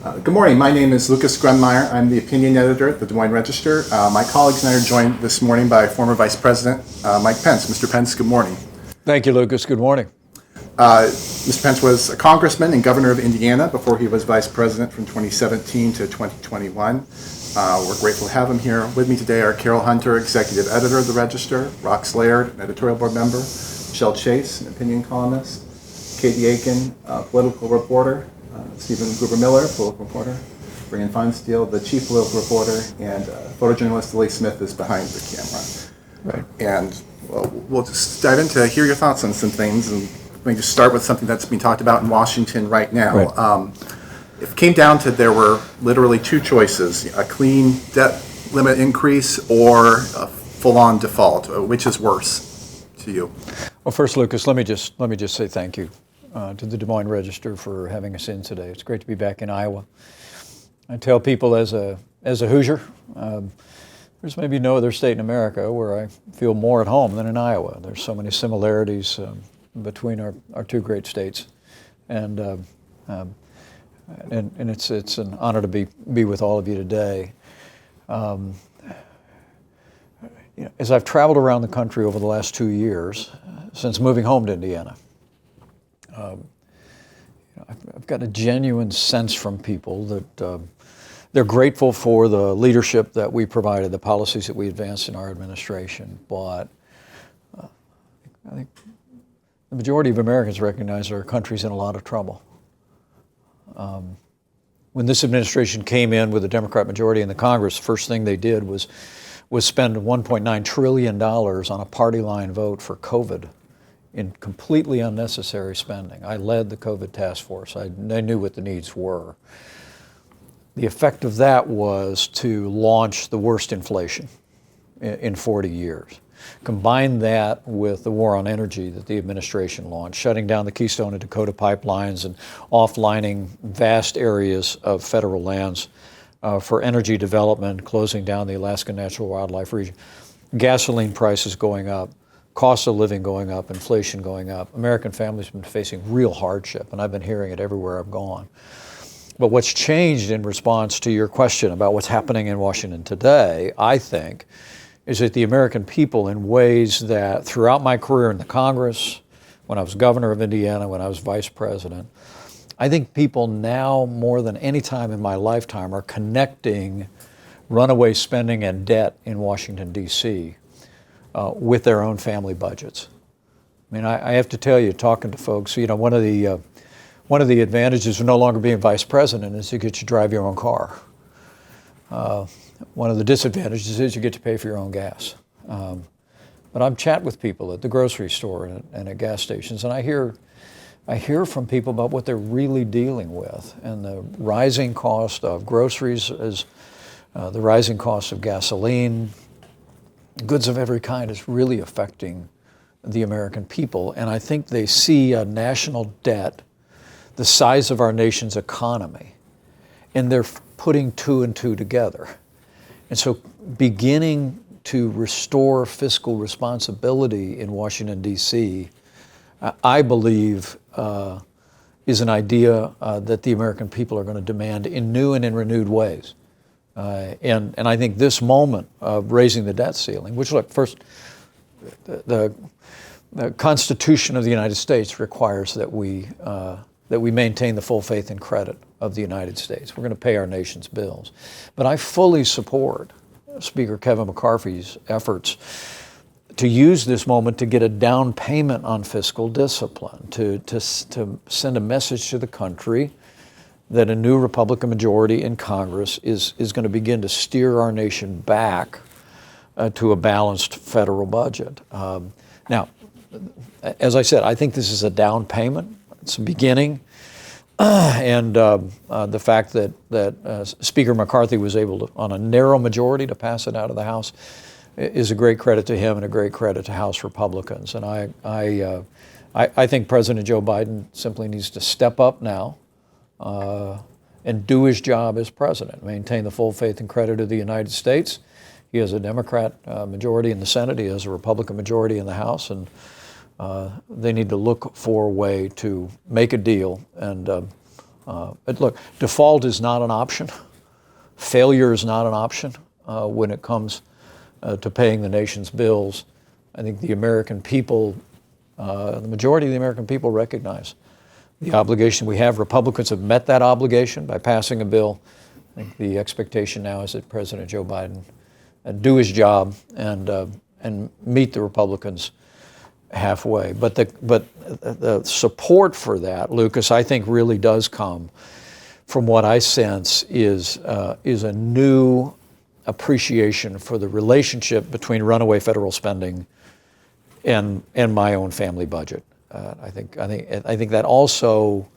Good morning. My name is Lucas Grunmeyer. I'm the opinion editor at the Des Moines Register. My colleagues and I are joined this morning by former Vice President Mike Pence. Mr. Pence, good morning. Thank you, Lucas. Good morning. Mr. Pence was a congressman and governor of Indiana before he was vice president from 2017 to 2021. We're grateful to have him here. With me today are Carol Hunter, executive editor of the Register, Rox Laird, an editorial board member, Michelle Chase, an opinion columnist, Katie Aiken, political reporter, Stephen Gruber-Miller, political reporter, Brian Feinstein, the chief political reporter, and photojournalist Lee Smith is behind the camera. Right. And we'll just dive in to hear your thoughts on some things, and maybe just start with something that's being talked about in Washington right now. Right. If it came down to there were literally two choices, a clean debt limit increase or a full-on default, which is worse to you? Well, first, Lucas, let me just say thank you to the Des Moines Register for having us in today. It's great to be back in Iowa. I tell people as a Hoosier, there's maybe no other state in America where I feel more at home than in Iowa. There's so many similarities between our two great states, and it's an honor to be with all of you today. As I've traveled around the country over the last 2 years, since moving home to Indiana, I've got a genuine sense from people that they're grateful for the leadership that we provided, the policies that we advanced in our administration, but I think the majority of Americans recognize our country's in a lot of trouble. When this administration came in with a Democrat majority in the Congress, the first thing they did was spend $1.9 trillion on a party line vote for COVID in completely unnecessary spending. I led the COVID task force. I knew what the needs were. The effect of that was to launch the worst inflation in 40 years. Combine that with the war on energy that the administration launched, shutting down the Keystone and Dakota pipelines and offlining vast areas of federal lands for energy development, closing down the Alaska Natural Wildlife Region. Gasoline prices going up, cost of living going up, inflation going up. American families have been facing real hardship, and I've been hearing it everywhere I've gone. But what's changed in response to your question about what's happening in Washington today, I think, is that the American people, in ways that throughout my career in the Congress, when I was governor of Indiana, when I was vice president, I think people now more than any time in my lifetime are connecting runaway spending and debt in Washington, D.C. With their own family budgets. I mean, I have to tell you, talking to folks, one of the advantages of no longer being vice president is you get to drive your own car. One of the disadvantages is you get to pay for your own gas. But I'm chatting with people at the grocery store and at gas stations, and I hear from people about what they're really dealing with, and the rising cost of groceries, the rising cost of gasoline, goods of every kind is really affecting the American people. And I think they see a national debt the size of our nation's economy, and they're putting two and two together. And so beginning to restore fiscal responsibility in Washington, D.C., I believe is an idea that the American people are going to demand in new and in renewed ways. And I think this moment of raising the debt ceiling, which, look, first, the Constitution of the United States requires that we maintain the full faith and credit of the United States. We're going to pay our nation's bills. But I fully support Speaker Kevin McCarthy's efforts to use this moment to get a down payment on fiscal discipline, to send a message to the country that a new Republican majority in Congress is going to begin to steer our nation back to a balanced federal budget. Now, as I said, I think this is a down payment. It's a beginning. And the fact that Speaker McCarthy was able to, on a narrow majority, to pass it out of the House is a great credit to him and a great credit to House Republicans. And I think President Joe Biden simply needs to step up now and do his job as president, maintain the full faith and credit of the United States. He has a Democrat majority in the Senate. He has a Republican majority in the House, and they need to look for a way to make a deal and But look, default is not an option. Failure is not an option when it comes to paying the nation's bills. I think the American people, the majority of the American people recognize the obligation we have. Republicans have met that obligation by passing a bill. I think the expectation now is that President Joe Biden do his job and meet the Republicans halfway. But the support for that, Lucas, I think really does come from what I sense is a new appreciation for the relationship between runaway federal spending and my own family budget. I think that also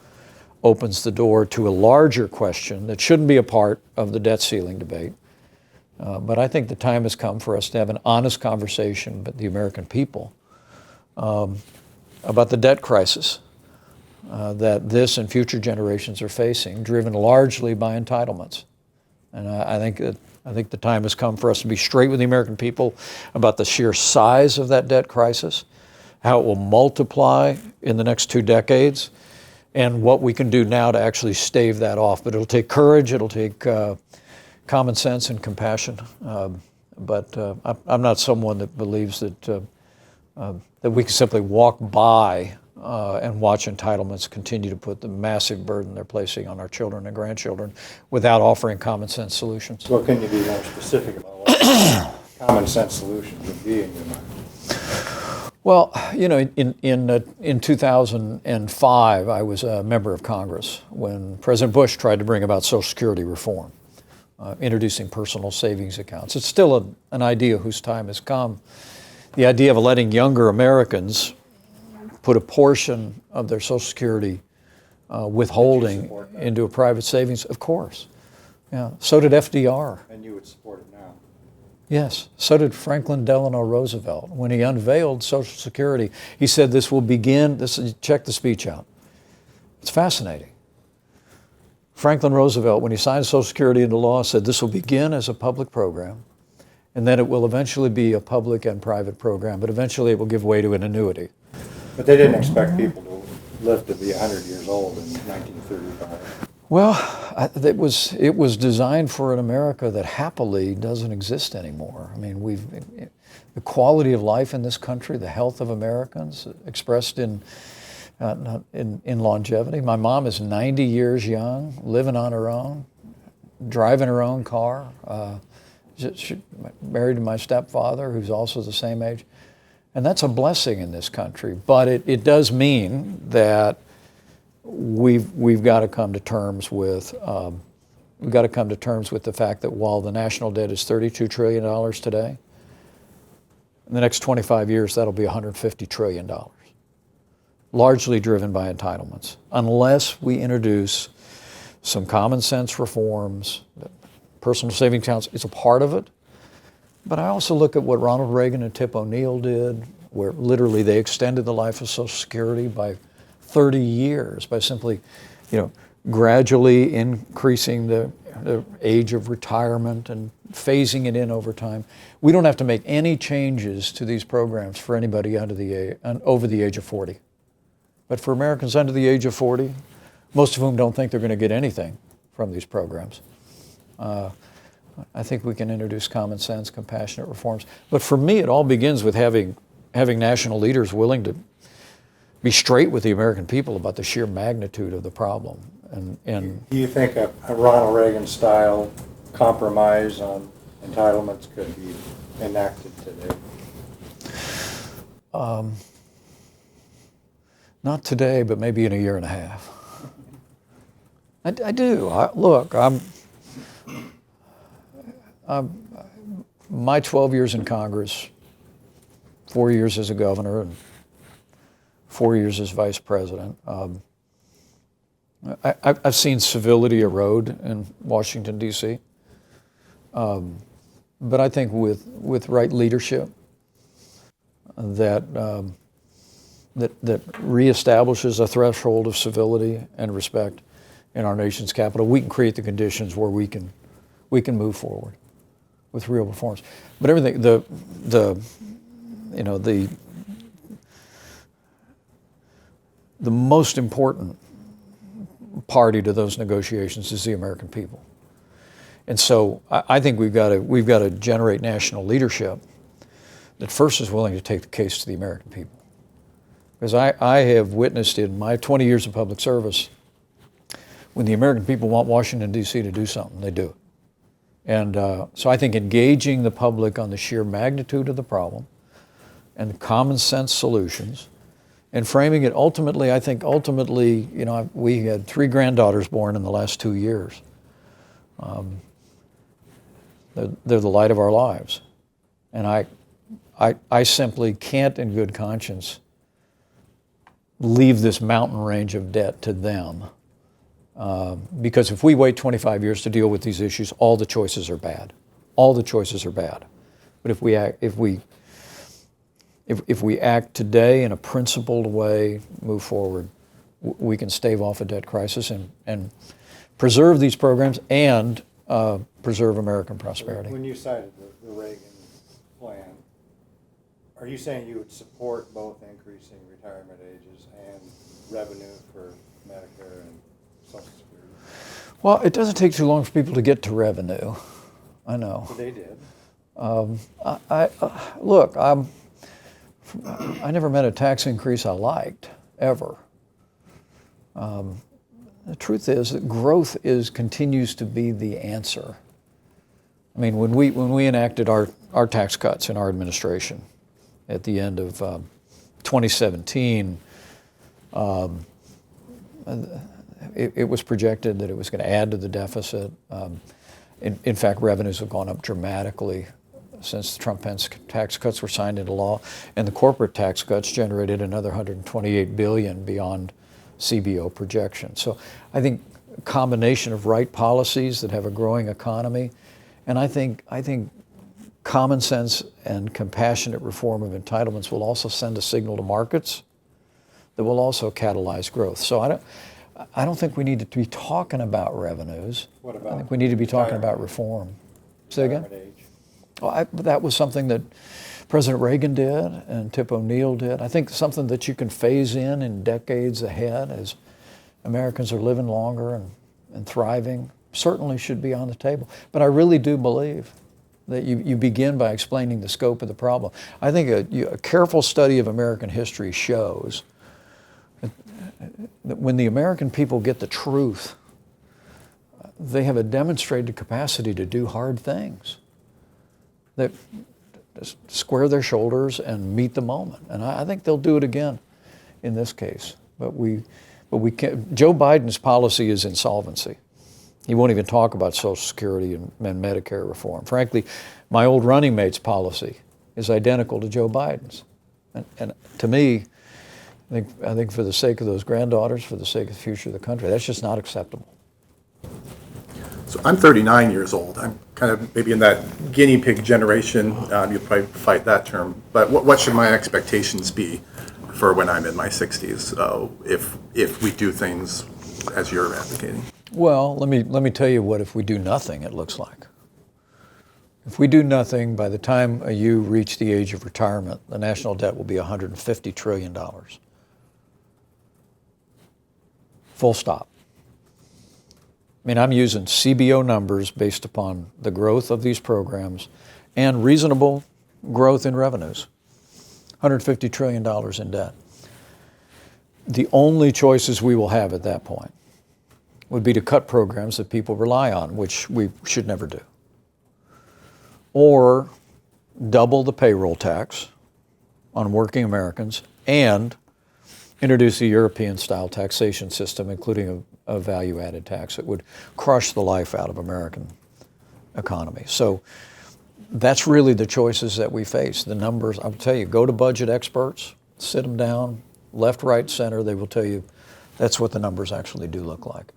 opens the door to a larger question that shouldn't be a part of the debt ceiling debate. But I think the time has come for us to have an honest conversation with the American people about the debt crisis that this and future generations are facing, driven largely by entitlements. And I think the time has come for us to be straight with the American people about the sheer size of that debt crisis, how it will multiply in the next 2 decades, and what we can do now to actually stave that off. But it'll take courage, it'll take common sense and compassion. But I'm not someone that believes that we can simply walk by and watch entitlements continue to put the massive burden they're placing on our children and grandchildren without offering common sense solutions. So can you be more specific about what common sense solutions would be in your mind? Well, you know, in 2005, I was a member of Congress when President Bush tried to bring about Social Security reform, introducing personal savings accounts. It's still an idea whose time has come. The idea of letting younger Americans put a portion of their Social Security withholding into a private savings, of course. Yeah. So did FDR. And you would support it now? Yes. So did Franklin Delano Roosevelt. When he unveiled Social Security, he said this will begin, check the speech out. It's fascinating. Franklin Roosevelt, when he signed Social Security into law, said this will begin as a public program, and then it will eventually be a public and private program, but eventually it will give way to an annuity. But they didn't expect people to live to be 100 years old in 1935. Well, it was designed for an America that happily doesn't exist anymore. I mean, the quality of life in this country, the health of Americans expressed in longevity. My mom is 90 years young, living on her own, driving her own car. She married to my stepfather, who's also the same age. And that's a blessing in this country. But it does mean that we've got to come to terms with the fact that while the national debt is $32 trillion today, in the next 25 years that'll be $150 trillion, largely driven by entitlements. Unless we introduce some common sense reforms, personal savings accounts is a part of it. But I also look at what Ronald Reagan and Tip O'Neill did, where literally they extended the life of Social Security by 30 years by simply, gradually increasing the age of retirement and phasing it in over time. We don't have to make any changes to these programs for anybody over the age of 40. But for Americans under the age of 40, most of whom don't think they're going to get anything from these programs, I think we can introduce common sense, compassionate reforms. But for me, it all begins with having national leaders willing to be straight with the American people about the sheer magnitude of the problem. And do you think a Ronald Reagan style compromise on entitlements could be enacted today? Not today, but maybe in a year and a half. I do. My 12 years in Congress, 4 years as a governor and 4 years as vice president, I've seen civility erode in Washington, D.C. But I think with right leadership that reestablishes a threshold of civility and respect in our nation's capital, we can create the conditions where we can move forward with real reforms. But everything, the most important party to those negotiations is the American people. And so I think we've got to generate national leadership that first is willing to take the case to the American people. Because I have witnessed in my 20 years of public service, when the American people want Washington, D.C. to do something, they do it. And so I think engaging the public on the sheer magnitude of the problem and the common sense solutions and framing it ultimately, you know, we had 3 granddaughters born in the last 2 years. They're the light of our lives. And I simply can't in good conscience leave this mountain range of debt to them. Because if we wait 25 years to deal with these issues, all the choices are bad. All the choices are bad. But if we act today in a principled way, move forward, we can stave off a debt crisis and preserve these programs and preserve American prosperity. When you cited the Reagan plan, are you saying you would support both increasing retirement ages and revenue for Medicare and Social Security? Well, it doesn't take too long for people to get to revenue. I know. Well, they did. Look, I never met a tax increase I liked, ever. The truth is that growth continues to be the answer. I mean, when we enacted our tax cuts in our administration at the end of 2017, it was projected that it was going to add to the deficit. In fact, revenues have gone up dramatically since the Trump-Pence tax cuts were signed into law, and the corporate tax cuts generated another $128 billion beyond CBO projections. So I think a combination of right policies that have a growing economy, and I think common sense and compassionate reform of entitlements will also send a signal to markets that will also catalyze growth. So I don't think we need to be talking about revenues. What about I think we need to be talking about reform. Say again? retirement age? Well, that was something that President Reagan did and Tip O'Neill did. I think something that you can phase in decades ahead as Americans are living longer and thriving certainly should be on the table. But I really do believe that you begin by explaining the scope of the problem. I think a careful study of American history shows that when the American people get the truth, they have a demonstrated capacity to do hard things. That square their shoulders and meet the moment. And I think they'll do it again in this case. But we can't. Joe Biden's policy is insolvency. He won't even talk about Social Security and Medicare reform. Frankly, my old running mate's policy is identical to Joe Biden's. And to me, I think for the sake of those granddaughters, for the sake of the future of the country, that's just not acceptable. So I'm 39 years old. I'm kind of maybe in that guinea pig generation. You'll probably fight that term. But what should my expectations be for when I'm in my 60s if we do things as you're advocating? Well, let me tell you what if we do nothing it looks like. If we do nothing, by the time you reach the age of retirement, the national debt will be $150 trillion. Full stop. I mean, I'm using CBO numbers based upon the growth of these programs and reasonable growth in revenues. $150 trillion in debt. The only choices we will have at that point would be to cut programs that people rely on, which we should never do. Or double the payroll tax on working Americans and introduce a European-style taxation system, including a value-added tax that would crush the life out of American economy. So that's really the choices that we face. The numbers, I'll tell you, go to budget experts, sit them down, left, right, center, they will tell you that's what the numbers actually do look like.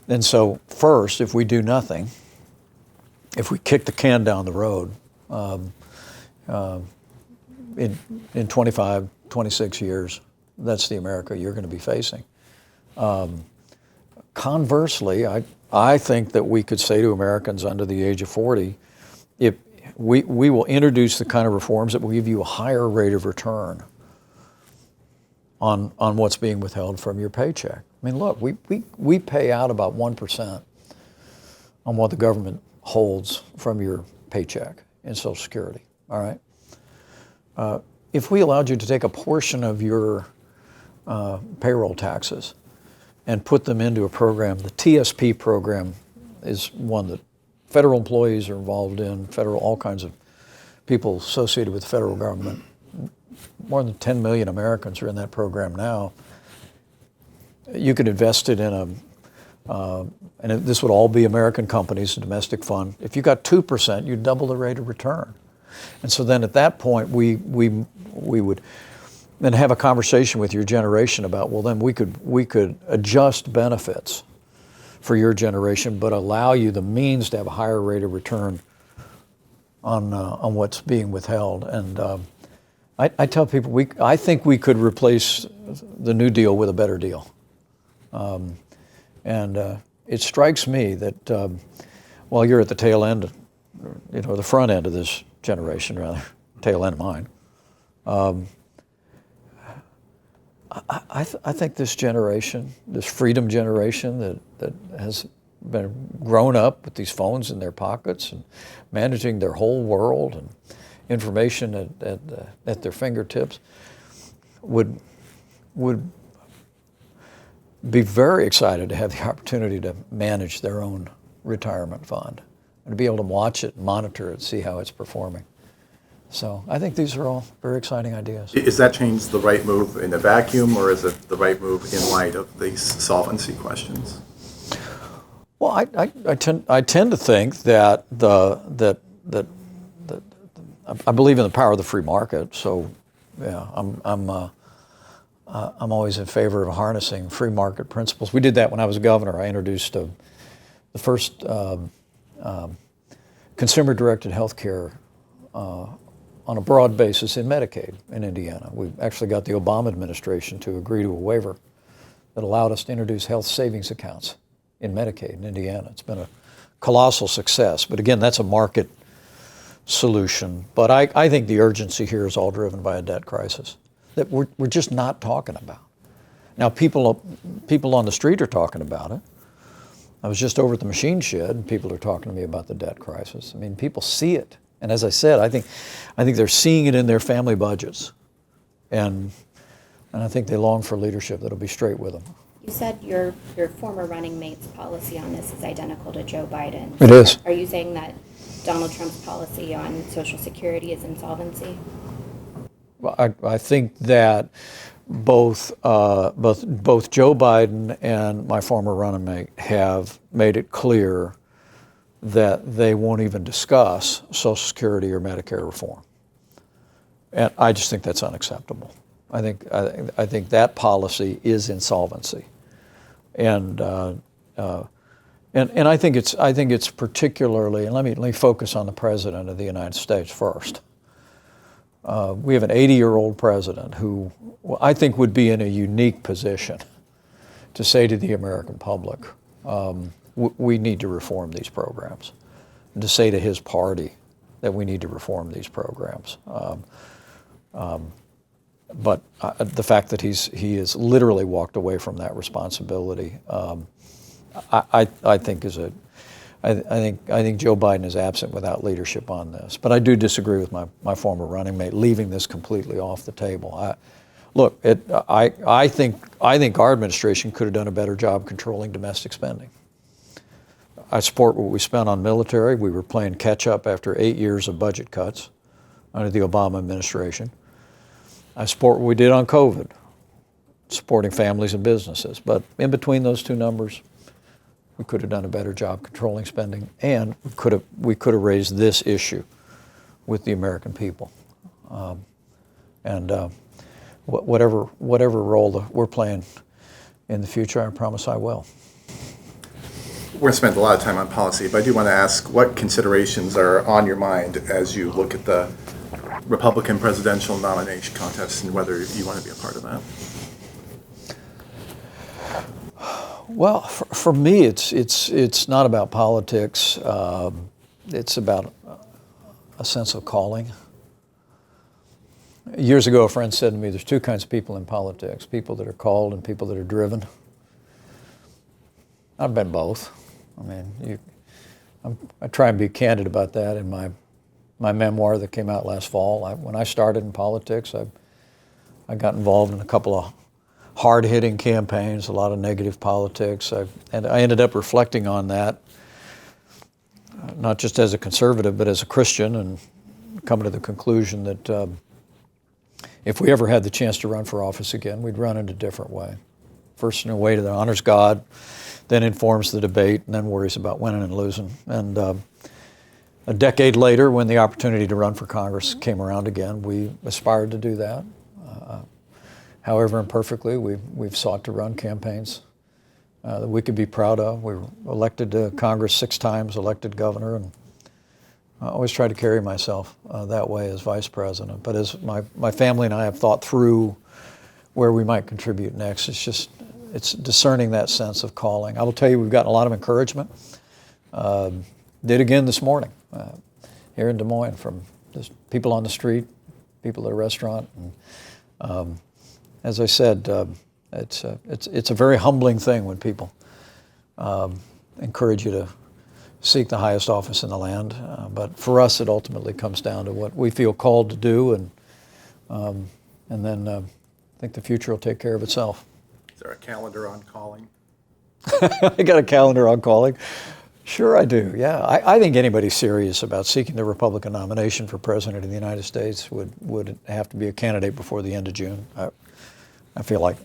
And so first, if we do nothing, if we kick the can down the road in 25, 26 years, that's the America you're going to be facing. Conversely, I think that we could say to Americans under the age of 40, if we will introduce the kind of reforms that will give you a higher rate of return on what's being withheld from your paycheck. I mean, look, we pay out about 1% on what the government holds from your paycheck in Social Security, all right? If we allowed you to take a portion of your payroll taxes and put them into a program, the TSP program is one that federal employees are involved in, all kinds of people associated with the federal government. More than 10 million Americans are in that program now. You could invest it in and this would all be American companies, a domestic fund. If you got 2%, you'd double the rate of return. And so then at that point, we would then have a conversation with your generation about, well, then we could adjust benefits for your generation, but allow you the means to have a higher rate of return on what's being withheld. And I tell people, I think we could replace the New Deal with a better deal. It strikes me that while you're at the tail end, the front end of this generation, rather, tail end of mine, I think this generation, this freedom generation that has been grown up with these phones in their pockets and managing their whole world and information at their fingertips, would be very excited to have the opportunity to manage their own retirement fund and to be able to watch it, monitor it, see how it's performing. So I think these are all very exciting ideas. Is that change the right move in a vacuum, or is it the right move in light of these solvency questions? Well, I tend to think that I believe in the power of the free market. So yeah, I'm always in favor of harnessing free market principles. We did that when I was governor. I introduced the first consumer-directed health care on a broad basis in Medicaid in Indiana. We actually got the Obama administration to agree to a waiver that allowed us to introduce health savings accounts in Medicaid in Indiana. It's been a colossal success. But again, that's a market solution. But I think the urgency here is all driven by a debt crisis that we're just not talking about. Now, people on the street are talking about it. I was just over at the machine shed, and people are talking to me about the debt crisis. I mean, people see it. And as I said, I think they're seeing it in their family budgets. And I think they long for leadership that'll be straight with them. You said your former running mate's policy on this is identical to Joe Biden. It is. Are you saying that Donald Trump's policy on Social Security is insolvency? Well, I think that both Joe Biden and my former running mate have made it clear that they won't even discuss Social Security or Medicare reform, and I just think that's unacceptable. I think that policy is insolvency, and I think it's particularly, and let me focus on the President of the United States first. We have an 80-year-old president who I think would be in a unique position to say to the American public, we need to reform these programs, and to say to his party that we need to reform these programs. But the fact that he has literally walked away from that responsibility, I think is I think Joe Biden is absent without leadership on this. But I do disagree with my former running mate leaving this completely off the table. I think our administration could have done a better job controlling domestic spending. I support what we spent on military. We were playing catch up after 8 years of budget cuts under the Obama administration. I support what we did on COVID, supporting families and businesses. But in between those two numbers, we could have done a better job controlling spending, and we could have raised this issue with the American people. Whatever role we're playing in the future, I promise I will. We're going to spend a lot of time on policy, but I do want to ask what considerations are on your mind as you look at the Republican presidential nomination contest and whether you want to be a part of that. Well, for me, it's not about politics. It's about a sense of calling. Years ago, a friend said to me, there's two kinds of people in politics, people that are called and people that are driven. I've been both. I mean, I try and be candid about that in my memoir that came out last fall. When I started in politics, I got involved in a couple of hard-hitting campaigns, a lot of negative politics, and I ended up reflecting on that, not just as a conservative, but as a Christian, and coming to the conclusion that if we ever had the chance to run for office again, we'd run in a different way. First in a way that honors God, then informs the debate, and then worries about winning and losing. And a decade later, when the opportunity to run for Congress came around again, we aspired to do that. However imperfectly, we've sought to run campaigns that we could be proud of. We were elected to Congress 6 times, elected governor, and I always try to carry myself that way as vice president. But as my family and I have thought through where we might contribute next, it's discerning that sense of calling. I will tell you, we've gotten a lot of encouragement. Did again this morning here in Des Moines from just people on the street, people at a restaurant. And, as I said, it's a very humbling thing when people encourage you to seek the highest office in the land. But for us, it ultimately comes down to what we feel called to do, and then I think the future will take care of itself. Is there a calendar on calling? I got a calendar on calling. Sure I do, yeah. I think anybody serious about seeking the Republican nomination for President of the United States would have to be a candidate before the end of June. I feel like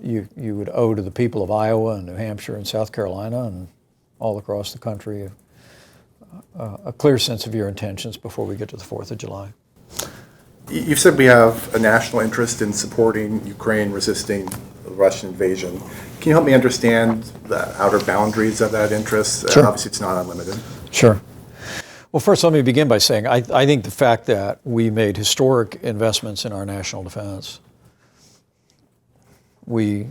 you would owe to the people of Iowa and New Hampshire and South Carolina and all across the country a clear sense of your intentions before we get to the 4th of July. You've said we have a national interest in supporting Ukraine resisting the Russian invasion. Can you help me understand the outer boundaries of that interest? Sure. Obviously, it's not unlimited. Sure. Well, first, let me begin by saying I think the fact that we made historic investments in our national defense, we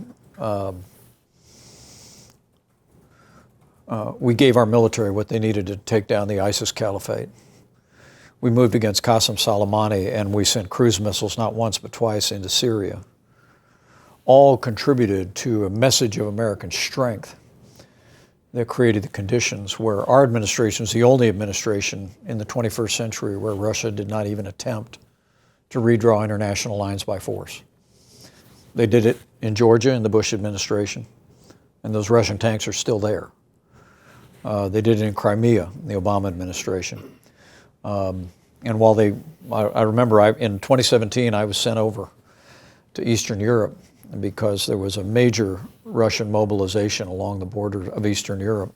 gave our military what they needed to take down the ISIS caliphate. We moved against Qasem Soleimani, and we sent cruise missiles not once but twice into Syria. All contributed to a message of American strength that created the conditions where our administration was the only administration in the 21st century where Russia did not even attempt to redraw international lines by force. They did it in Georgia in the Bush administration, and those Russian tanks are still there. They did it in Crimea in the Obama administration. And while I remember in 2017 I was sent over to Eastern Europe because there was a major Russian mobilization along the border of Eastern Europe.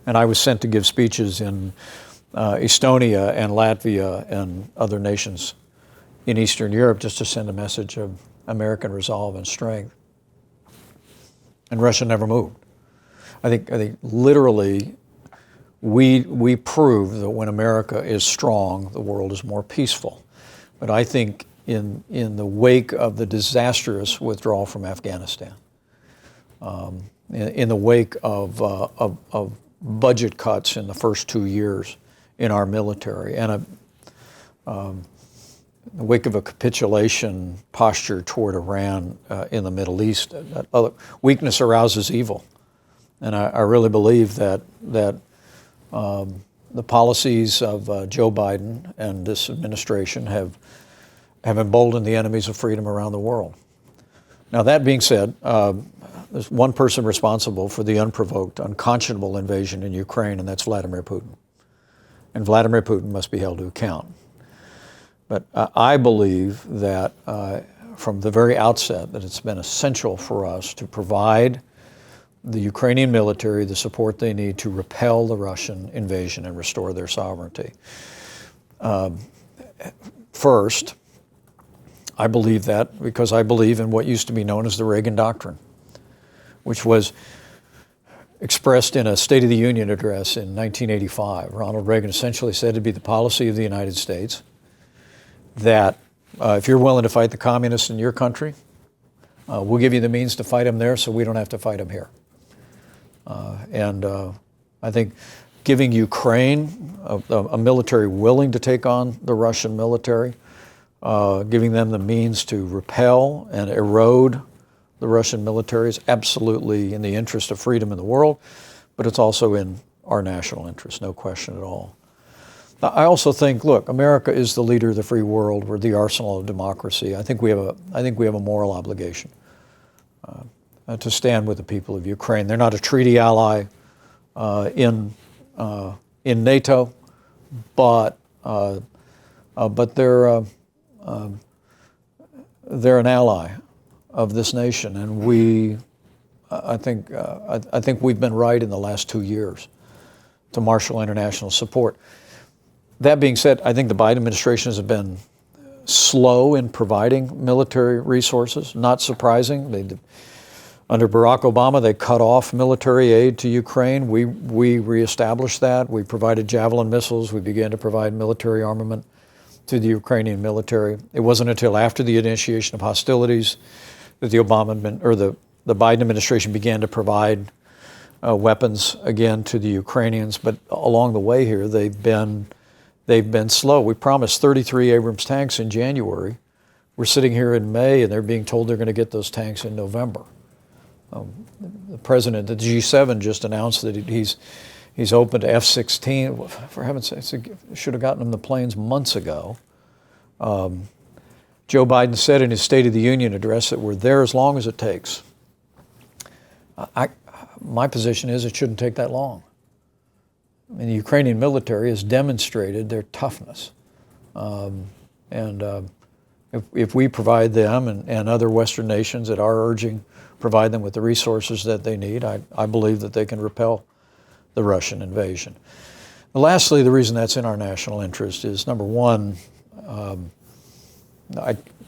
And I was sent to give speeches in Estonia and Latvia and other nations in Eastern Europe just to send a message of American resolve and strength. And Russia never moved. I think literally we prove that when America is strong, the world is more peaceful. But I think in the wake of the disastrous withdrawal from Afghanistan, in the wake of budget cuts in the first 2 years in our military, and in the wake of a capitulation posture toward Iran in the Middle East, weakness arouses evil. And I really believe that the policies of Joe Biden and this administration have emboldened the enemies of freedom around the world. Now, that being said, there's one person responsible for the unprovoked, unconscionable invasion in Ukraine, and that's Vladimir Putin. And Vladimir Putin must be held to account. But I believe that from the very outset that it's been essential for us to provide the Ukrainian military the support they need to repel the Russian invasion and restore their sovereignty. First, I believe that because I believe in what used to be known as the Reagan Doctrine, which was expressed in a State of the Union address in 1985. Ronald Reagan essentially said it'd be the policy of the United States that if you're willing to fight the communists in your country, we'll give you the means to fight them there so we don't have to fight them here. And I think giving Ukraine a military willing to take on the Russian military, giving them the means to repel and erode the Russian military is absolutely in the interest of freedom in the world, but it's also in our national interest, no question at all. I also think, look, America is the leader of the free world. We're the arsenal of democracy. I think we have a moral obligation to stand with the people of Ukraine. They're not a treaty ally in NATO, but they're an ally of this nation, and I think we've been right in the last 2 years to marshal international support. That being said, I think the Biden administration has been slow in providing military resources. Not surprising. Under Barack Obama, they cut off military aid to Ukraine. We reestablished that. We provided Javelin missiles. We began to provide military armament to the Ukrainian military. It wasn't until after the initiation of hostilities that the Biden administration began to provide weapons again to the Ukrainians. But along the way here, they've been slow. We promised 33 Abrams tanks in January. We're sitting here in May, and they're being told they're going to get those tanks in November. The president of the G7 just announced that he's open to F-16. For heaven's sake, should have gotten them the planes months ago. Joe Biden said in his State of the Union address that we're there as long as it takes. My position is it shouldn't take that long. I mean, the Ukrainian military has demonstrated their toughness. If we provide them and other Western nations at our urging, provide them with the resources that they need, I believe that they can repel the Russian invasion. And lastly, the reason that's in our national interest is, number one,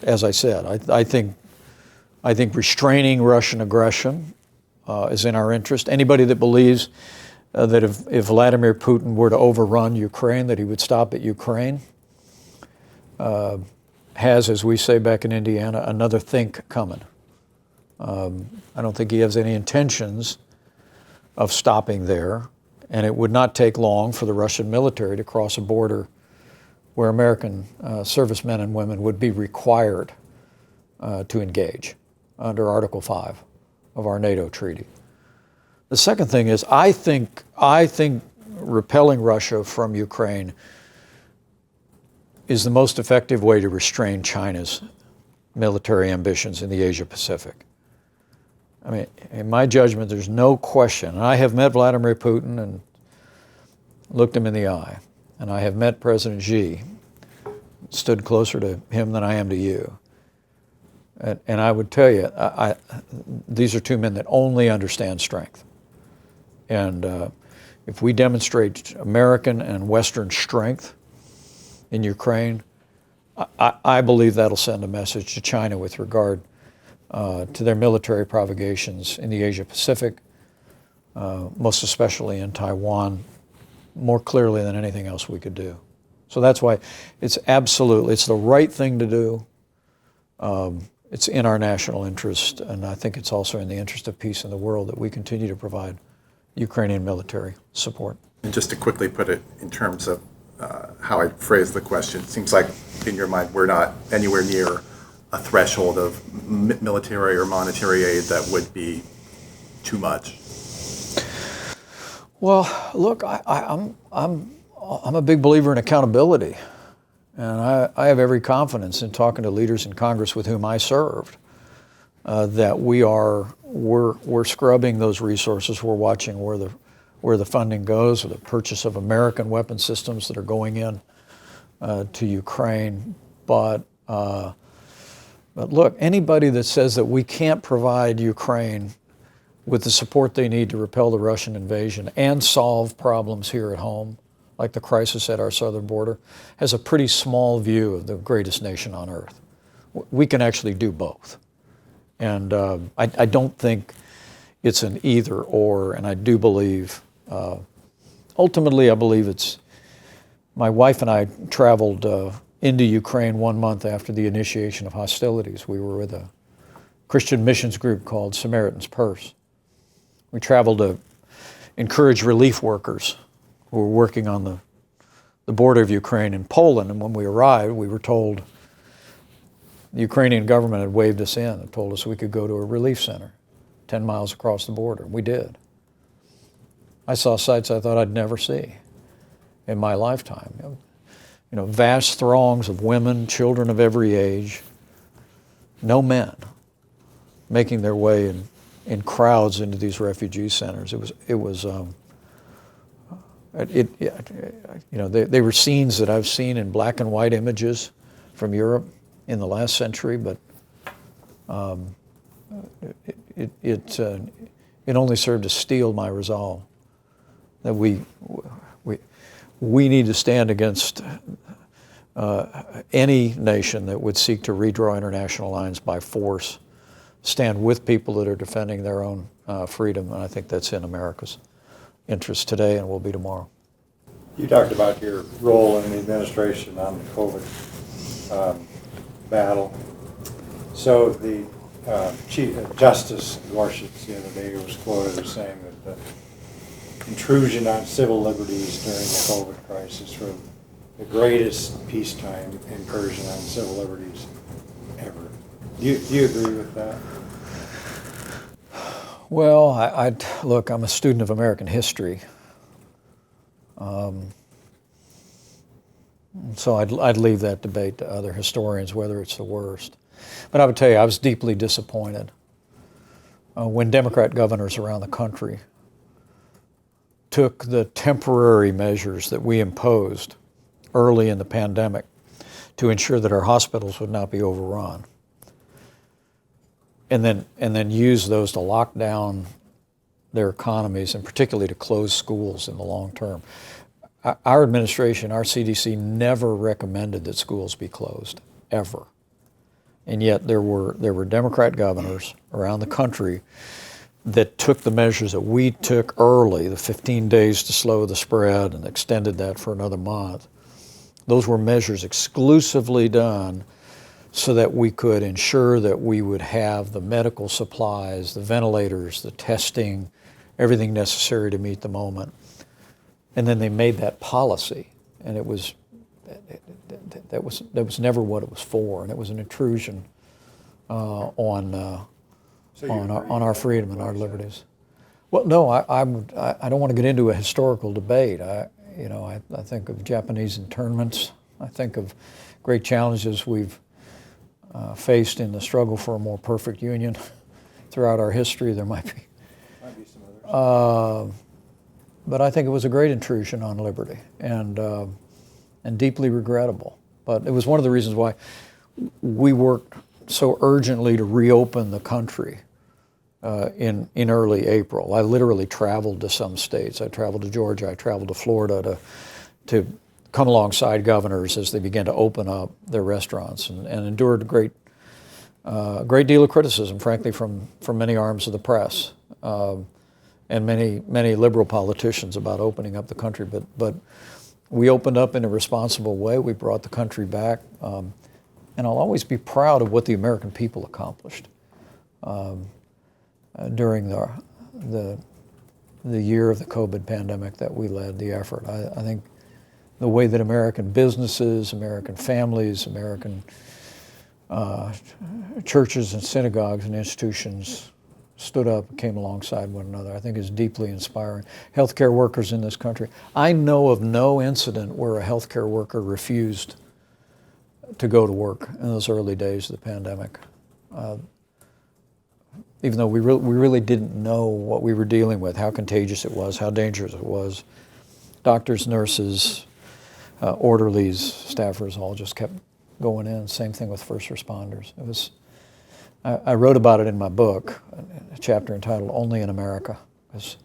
as I said, I think restraining Russian aggression is in our interest. Anybody that believes that if Vladimir Putin were to overrun Ukraine, that he would stop at Ukraine, has, as we say back in Indiana, another think coming. I don't think he has any intentions of stopping there, and it would not take long for the Russian military to cross a border where American servicemen and women would be required to engage under Article 5 of our NATO treaty. The second thing is, I think repelling Russia from Ukraine is the most effective way to restrain China's military ambitions in the Asia-Pacific. I mean, in my judgment, there's no question. And I have met Vladimir Putin and looked him in the eye. And I have met President Xi, stood closer to him than I am to you. And I would tell you, these are two men that only understand strength. And if we demonstrate American and Western strength in Ukraine, I believe that'll send a message to China with regard to their military provocations in the Asia-Pacific, most especially in Taiwan, more clearly than anything else we could do. So that's why it's the right thing to do. It's in our national interest, and I think it's also in the interest of peace in the world that we continue to provide Ukrainian military support. And just to quickly put it in terms of how I phrased the question, it seems like in your mind we're not anywhere near a threshold of military or monetary aid that would be too much. Well, look, I'm a big believer in accountability, and I have every confidence in talking to leaders in Congress with whom I served that we're scrubbing those resources. We're watching where the funding goes, or the purchase of American weapon systems that are going in to Ukraine. But look, anybody that says that we can't provide Ukraine with the support they need to repel the Russian invasion and solve problems here at home, like the crisis at our southern border, has a pretty small view of the greatest nation on earth. We can actually do both. And I don't think it's an either or, and I do believe, ultimately I believe it's, my wife and I traveled into Ukraine 1 month after the initiation of hostilities. We were with a Christian missions group called Samaritan's Purse. We traveled to encourage relief workers who were working on the border of Ukraine and Poland, and when we arrived, we were told The Ukrainian government had waved us in and told us we could go to a relief center 10 miles across the border. We did. I saw sights I thought I'd never see in my lifetime. You know, vast throngs of women, children of every age, no men, making their way in crowds into these refugee centers. They were scenes that I've seen in black and white images from Europe in the last century, but it only served to steel my resolve that we need to stand against any nation that would seek to redraw international lines by force, stand with people that are defending their own freedom, and I think that's in America's interest today and will be tomorrow. You talked about your role in the administration on the COVID battle. So the Chief Justice Gorsuch the other day was quoted as saying that the intrusion on civil liberties during the COVID crisis was the greatest peacetime incursion on civil liberties ever. Do you agree with that? Well, look, I'm a student of American history. So I'd leave that debate to other historians, whether it's the worst. But I would tell you, I was deeply disappointed when Democrat governors around the country took the temporary measures that we imposed early in the pandemic to ensure that our hospitals would not be overrun, and then use those to lock down their economies and particularly to close schools in the long term. Our administration, our CDC, never recommended that schools be closed, ever. And yet there were Democrat governors around the country that took the measures that we took early, the 15 days to slow the spread, and extended that for another month. Those were measures exclusively done so that we could ensure that we would have the medical supplies, the ventilators, the testing, everything necessary to meet the moment. And then they made that policy, and that was never what it was for, and it was an intrusion on our freedom and our liberties. Well, no, I don't want to get into a historical debate. I think of Japanese internments. I think of great challenges we've faced in the struggle for a more perfect union throughout our history. There might be some others. But I think it was a great intrusion on liberty and deeply regrettable. But it was one of the reasons why we worked so urgently to reopen the country in early April. I literally traveled to some states. I traveled to Georgia. I traveled to Florida to come alongside governors as they began to open up their restaurants and endured a great deal of criticism, frankly, from many arms of the press and many liberal politicians about opening up the country. But we opened up in a responsible way. We brought the country back. And I'll always be proud of what the American people accomplished during the year of the COVID pandemic that we led the effort. I think the way that American businesses, American families, American churches and synagogues and institutions stood up and came alongside one another, I think is deeply inspiring. Healthcare workers in this country. I know of no incident where a healthcare worker refused to go to work in those early days of the pandemic. Even though we really didn't know what we were dealing with, how contagious it was, how dangerous it was. Doctors, nurses, orderlies, staffers all just kept going in. Same thing with first responders. It was. I wrote about it in my book, a chapter entitled "Only in America," because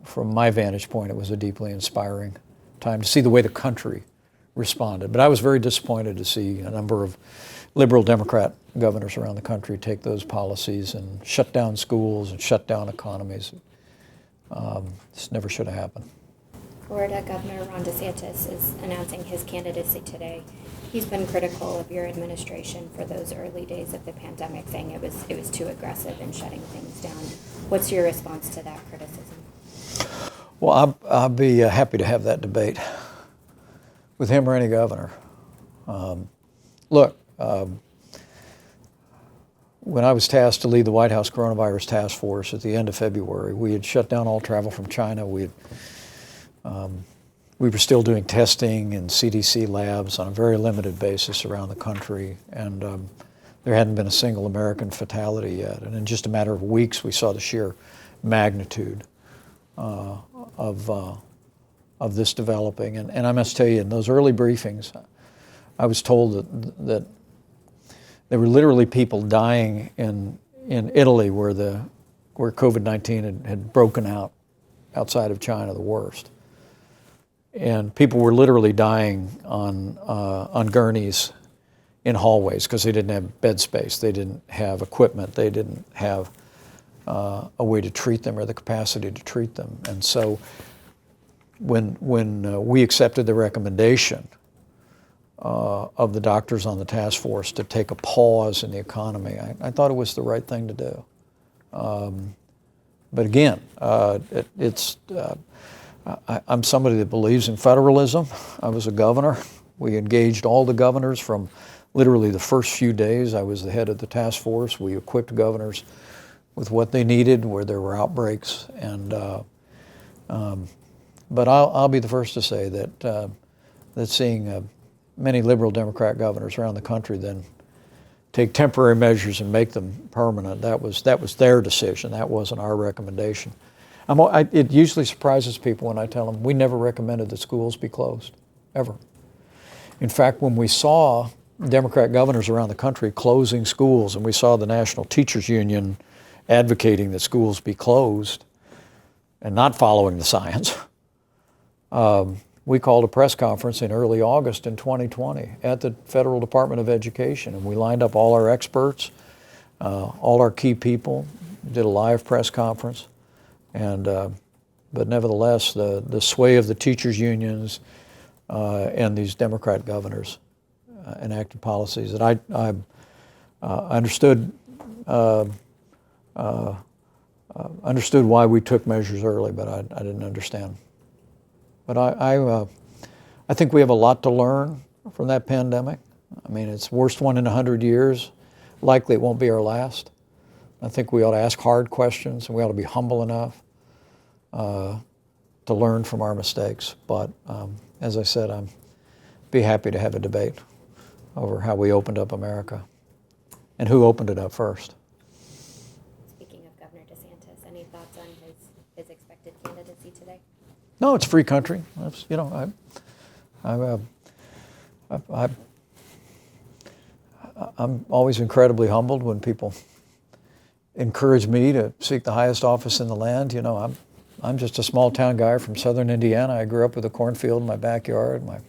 from my vantage point, it was a deeply inspiring time to see the way the country responded. But I was very disappointed to see a number of liberal Democrat governors around the country take those policies and shut down schools and shut down economies. This never should have happened. Florida Governor Ron DeSantis is announcing his candidacy today. He's been critical of your administration for those early days of the pandemic, saying it was too aggressive in shutting things down. What's your response to that criticism? Well, I'll be happy to have that debate with him or any governor. Look, when I was tasked to lead the White House Coronavirus Task Force at the end of February, we had shut down all travel from China. We were still doing testing in CDC labs on a very limited basis around the country, and there hadn't been a single American fatality yet. And in just a matter of weeks, we saw the sheer magnitude of this developing. And I must tell you, in those early briefings, I was told that there were literally people dying in Italy where COVID-19 had broken out outside of China the worst. And people were literally dying on gurneys in hallways because they didn't have bed space, they didn't have equipment, they didn't have a way to treat them or the capacity to treat them. And so when we accepted the recommendation of the doctors on the task force to take a pause in the economy, I thought it was the right thing to do. But again, I'm somebody that believes in federalism. I was a governor. We engaged all the governors from literally the first few days. I was the head of the task force. We equipped governors with what they needed where there were outbreaks. And but I'll be the first to say that seeing many liberal Democrat governors around the country then take temporary measures and make them permanent, that was their decision. That wasn't our recommendation. It usually surprises people when I tell them we never recommended that schools be closed, ever. In fact, when we saw Democrat governors around the country closing schools, and we saw the National Teachers Union advocating that schools be closed and not following the science, we called a press conference in early August in 2020 at the Federal Department of Education, and we lined up all our experts, all our key people, did a live press conference. And but nevertheless, the sway of the teachers' unions and these Democrat governors enacted policies that I understood why we took measures early, but I didn't understand. But I think we have a lot to learn from that pandemic. I mean, it's the worst one in 100 years. Likely it won't be our last. I think we ought to ask hard questions, and we ought to be humble enough to learn from our mistakes. But as I said, I'd be happy to have a debate over how we opened up America and who opened it up first. Speaking of Governor DeSantis, any thoughts on his expected candidacy today? No, it's a free country. I'm always incredibly humbled when people encourage me to seek the highest office in the land. You know, I'm just a small town guy from southern Indiana. I grew up with a cornfield in my backyard. My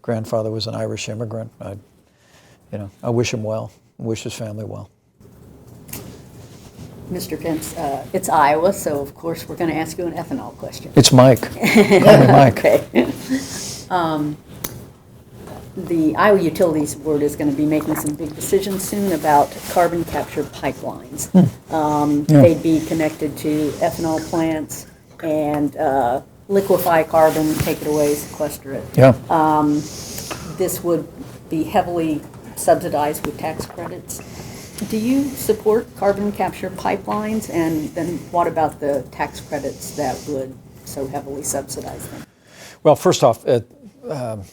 grandfather was an Irish immigrant. I wish him well. I wish his family well. Mr. Pence, it's Iowa, so of course we're going to ask you an ethanol question. It's Mike. Call me Mike. Okay. The Iowa Utilities Board is going to be making some big decisions soon about carbon capture pipelines. They'd be connected to ethanol plants and liquefy carbon, take it away, sequester it. Yeah. This would be heavily subsidized with tax credits. Do you support carbon capture pipelines? And then what about the tax credits that would so heavily subsidize them? Well, first off, I've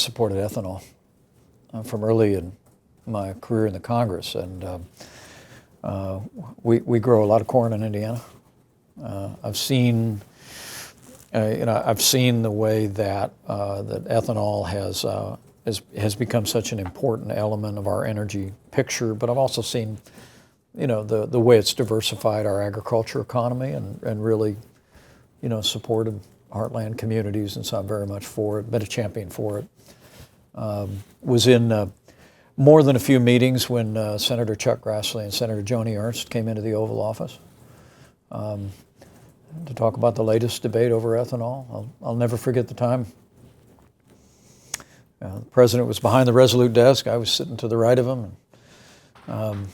supported ethanol from early in my career in the Congress, and we grow a lot of corn in Indiana. I've seen the way that ethanol has become such an important element of our energy picture, but I've also seen, the way it's diversified our agriculture economy and really, supported heartland communities, and so I'm very much for it, been a champion for it. Was in more than a few meetings when Senator Chuck Grassley and Senator Joni Ernst came into the Oval Office to talk about the latest debate over ethanol. I'll never forget the time. The president was behind the Resolute desk. I was sitting to the right of him. And,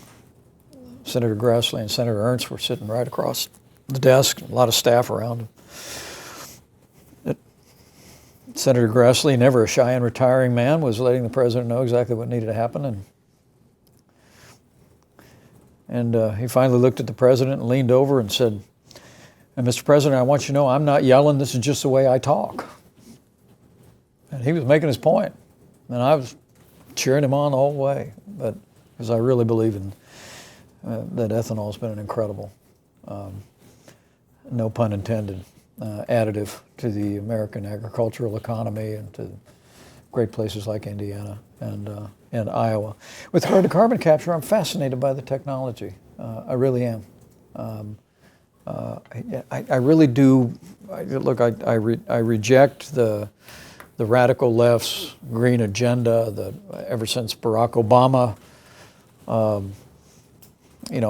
Senator Grassley and Senator Ernst were sitting right across the desk, a lot of staff around him. Senator Grassley, never a shy and retiring man, was letting the president know exactly what needed to happen, and And he finally looked at the president and leaned over and said, "And Mr. President, I want you to know I'm not yelling. This is just the way I talk." And he was making his point, and I was cheering him on the whole way. But because I really believe in that ethanol has been an incredible, no pun intended, additive to the American agricultural economy and to great places like Indiana and Iowa. With regard to carbon capture, I'm fascinated by the technology. I really am. I really do. Look, I reject the radical left's green agenda. Ever since Barack Obama,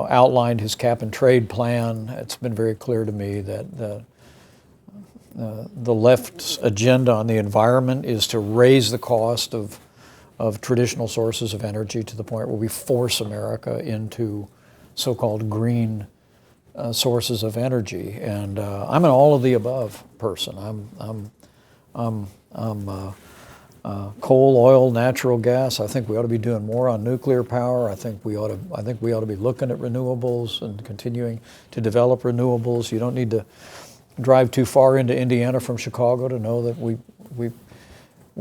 outlined his cap and trade plan, it's been very clear to me that the left's agenda on the environment is to raise the cost of traditional sources of energy to the point where we force America into so-called green sources of energy. And I'm an all of the above person. I'm coal, oil, natural gas. I think we ought to be doing more on nuclear power. I think we ought to be looking at renewables and continuing to develop renewables. You don't need to drive too far into Indiana from Chicago to know that we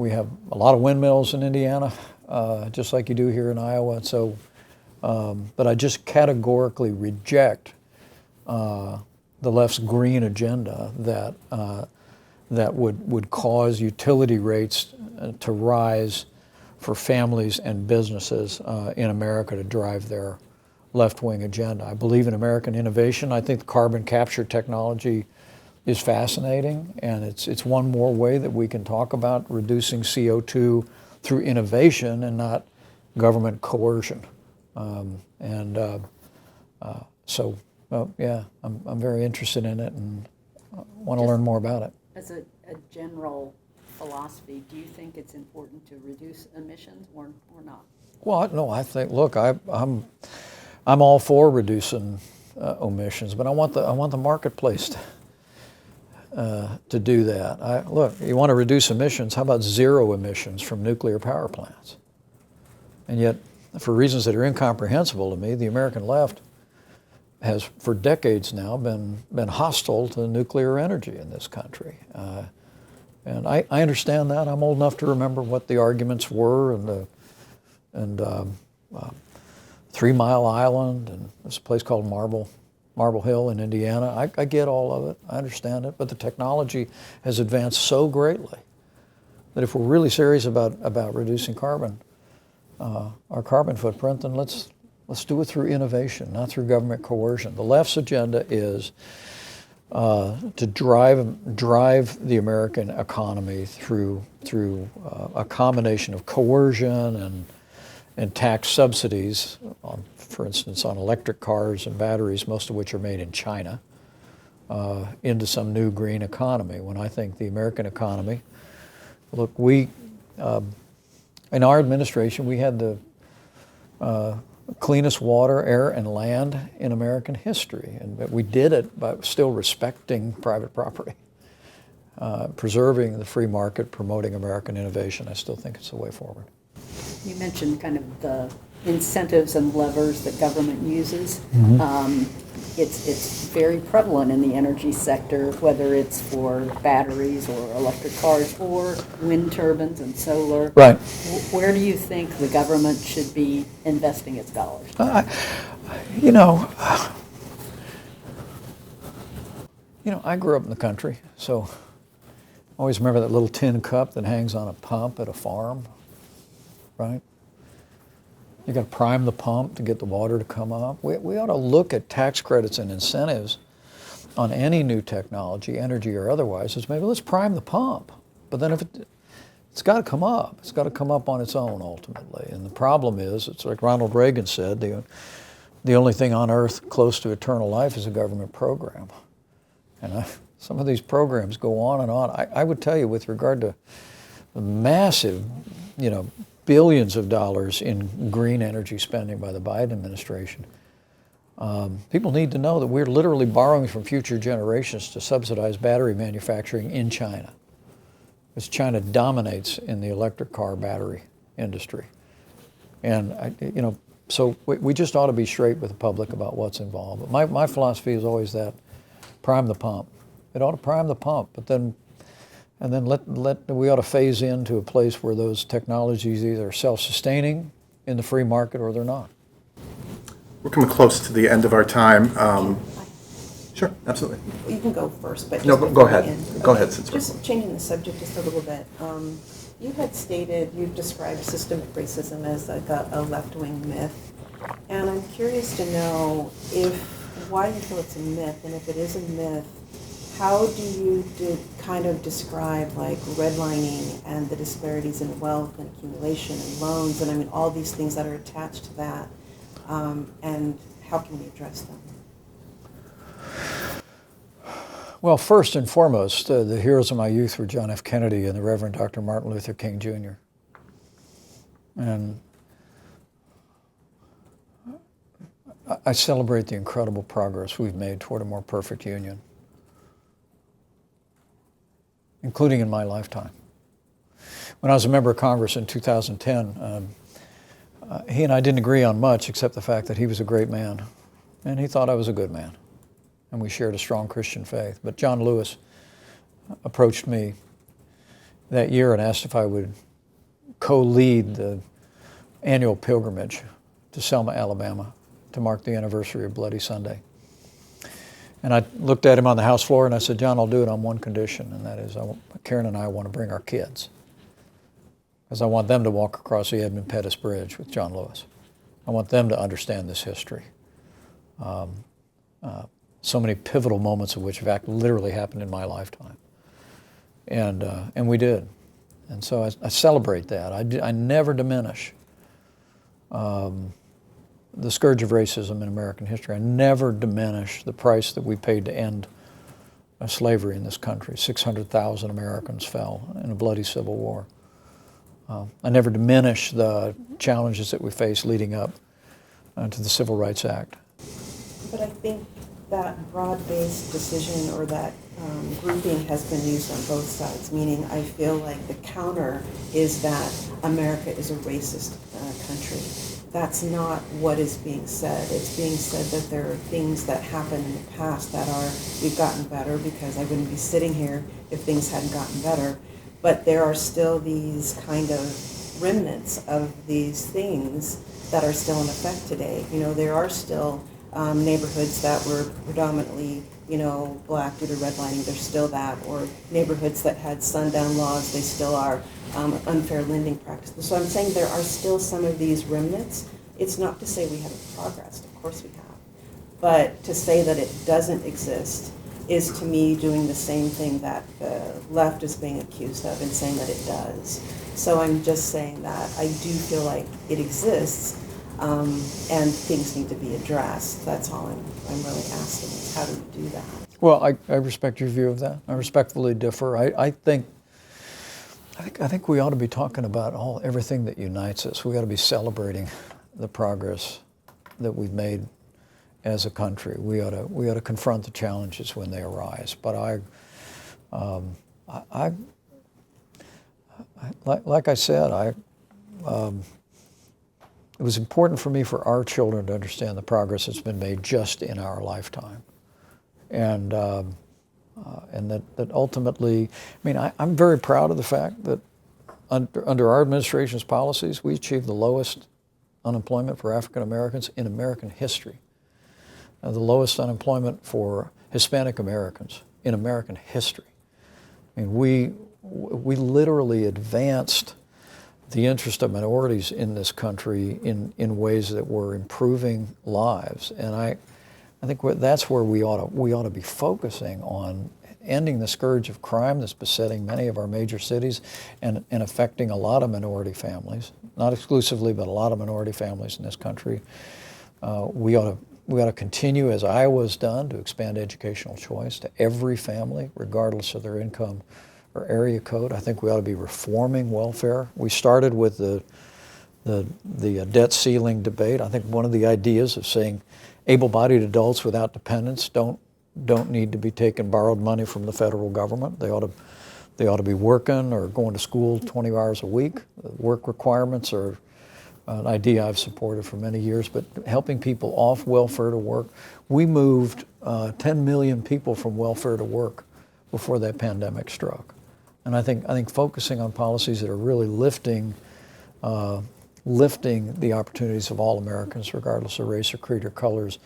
have a lot of windmills in Indiana, just like you do here in Iowa. So, but I just categorically reject the left's green agenda that would cause utility rates to rise for families and businesses in America to drive their left-wing agenda. I believe in American innovation. I think the carbon capture technology is fascinating, and it's one more way that we can talk about reducing CO2 through innovation and not government coercion. So I'm very interested in it and want to learn more about it. As a general philosophy, do you think it's important to reduce emissions or not? Well, no, I think, look, I'm all for reducing emissions, but I want the marketplace to do that. Look, you want to reduce emissions, how about zero emissions from nuclear power plants? And yet, for reasons that are incomprehensible to me, the American left has for decades now been hostile to nuclear energy in this country. And I understand that. I'm old enough to remember what the arguments were and 3 Mile Island and this place called Marble Hill in Indiana. I get all of it. I understand it. But the technology has advanced so greatly that if we're really serious about reducing our carbon footprint, then let's do it through innovation, not through government coercion. The left's agenda is to drive the American economy through a combination of coercion and tax subsidies, for instance, on electric cars and batteries, most of which are made in China, into some new green economy. When I think the American economy, look, in our administration, we had the cleanest water, air, and land in American history. And we did it by still respecting private property, preserving the free market, promoting American innovation. I still think it's the way forward. You mentioned kind of the incentives and levers that government uses. It's very prevalent in the energy sector, whether it's for batteries or electric cars or wind turbines and solar. Right. Where do you think the government should be investing its dollars? I grew up in the country, so I always remember that little tin cup that hangs on a pump at a farm, right? You got to prime the pump to get the water to come up. We ought to look at tax credits and incentives on any new technology, energy or otherwise, as maybe let's prime the pump. But then if it's got to come up. It's got to come up on its own ultimately. And the problem is, it's like Ronald Reagan said, the only thing on earth close to eternal life is a government program. And some of these programs go on and on. I would tell you, with regard to the massive, billions of dollars in green energy spending by the Biden administration, people need to know that we're literally borrowing from future generations to subsidize battery manufacturing in China, because China dominates in the electric car battery industry. And So we just ought to be straight with the public about what's involved. But my philosophy is always that prime the pump. It ought to prime the pump, but then we ought to phase into a place where those technologies either are self-sustaining in the free market or they're not. We're coming close to the end of our time. Sure, absolutely. You can go first, but No, just go ahead. in. Go ahead, since we're- Just changing the subject just a little bit. You had stated, you described systemic racism as like a left-wing myth, and I'm curious to know why you feel it's a myth, and if it is a myth, how do you kind of describe like redlining and the disparities in wealth and accumulation and loans, and I mean all these things that are attached to that, and how can we address them? Well, first and foremost, the heroes of my youth were John F. Kennedy and the Reverend Dr. Martin Luther King Jr. And I celebrate the incredible progress we've made toward a more perfect union, including in my lifetime. When I was a member of Congress in 2010, he and I didn't agree on much except the fact that he was a great man, and he thought I was a good man. And we shared a strong Christian faith. But John Lewis approached me that year and asked if I would co-lead the annual pilgrimage to Selma, Alabama, to mark the anniversary of Bloody Sunday. And I looked at him on the House floor and I said, John, I'll do it on one condition, and that is Karen and I want to bring our kids, because I want them to walk across the Edmund Pettus Bridge with John Lewis. I want them to understand this history. So many pivotal moments of which, in fact, literally happened in my lifetime. And we did. And so I celebrate that. I never diminish the scourge of racism in American history. I never diminish the price that we paid to end slavery in this country. 600,000 Americans fell in a bloody civil war. I never diminish the challenges that we faced leading up to the Civil Rights Act. But I think that broad-based decision or that grouping has been used on both sides, meaning I feel like the counter is that America is a racist country. That's not what is being said. It's being said that there are things that happened in the past that we've gotten better, because I wouldn't be sitting here if things hadn't gotten better. But there are still these kind of remnants of these things that are still in effect today. You know, there are still neighborhoods that were predominantly, black due to redlining, there's still that, or neighborhoods that had sundown laws, they still are, unfair lending practices. So I'm saying there are still some of these remnants. It's not to say we haven't progressed, of course we have, but to say that it doesn't exist is, to me, doing the same thing that the left is being accused of and saying that it does. So I'm just saying that I do feel like it exists, and things need to be addressed. That's all I'm really asking, is how do we do that? Well, I respect your view of that. I respectfully differ. I think we ought to be talking about everything that unites us. We ought to be celebrating the progress that we've made as a country. We ought to confront the challenges when they arise. But like I said, it was important for me for our children to understand the progress that's been made just in our lifetime, and that ultimately, I'm very proud of the fact that under our administration's policies, we achieved the lowest unemployment for African Americans in American history, the lowest unemployment for Hispanic Americans in American history. We literally advanced the interest of minorities in this country in ways that were improving lives, and I think that's where we ought to be focusing on ending the scourge of crime that's besetting many of our major cities and affecting a lot of minority families, not exclusively, but a lot of minority families in this country. We ought to continue, as Iowa's done, to expand educational choice to every family, regardless of their income or area code. I think we ought to be reforming welfare. We started with the debt ceiling debate. I think one of the ideas of saying able-bodied adults without dependents don't need to be taking borrowed money from the federal government. They ought to be working or going to school 20 hours a week. Work requirements are an idea I've supported for many years, but helping people off welfare to work. We moved 10 million people from welfare to work before that pandemic struck. And I think focusing on policies that are really lifting the opportunities of all Americans, regardless of race or creed or colors,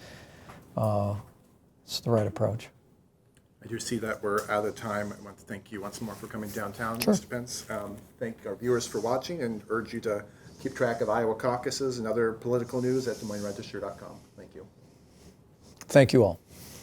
it's the right approach. I do see that we're out of time. I want to thank you once more for coming downtown, Sure. Mr. Pence. Thank our viewers for watching and urge you to keep track of Iowa caucuses and other political news at DesMoinesRegister.com. Thank you. Thank you all.